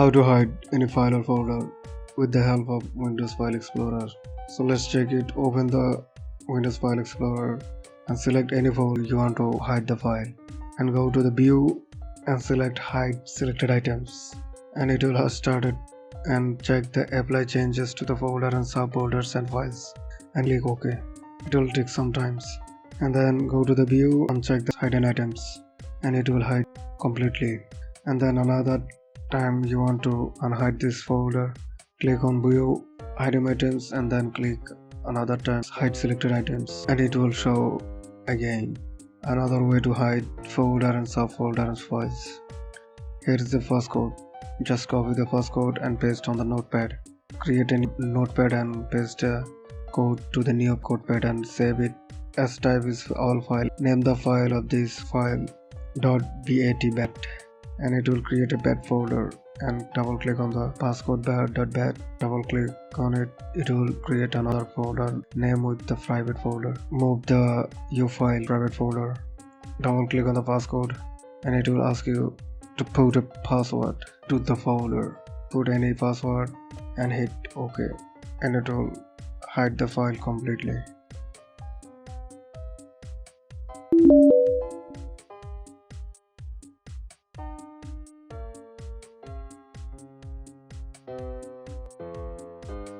How to hide any file or folder with the help of Windows File Explorer. So let's check it. Open the Windows File Explorer and select any folder you want to hide the file, and go to the view and select hide selected items, and it will have started. And check the apply changes to the folder and subfolders and files, and click OK. It will take some time, and then go to the view and check the hidden items, and it will hide completely. And then another time you want to unhide this folder, click on view hidden items and then click another time hide selected items, and it will show again. Another way to hide folder and subfolder and files. Here is the first code. Just copy the first code and paste on the notepad. Create a notepad and paste a code to the new notepad and save it. As type is all file. Name the file of this file .bat, and it will create a bat folder, and double click on the passcode .bat. Double click on it. It will create another folder name with the private folder. Move the file private folder. Double click on the passcode, and it will ask you to put a password to the folder. Put any password and hit OK, and it will hide the file completely.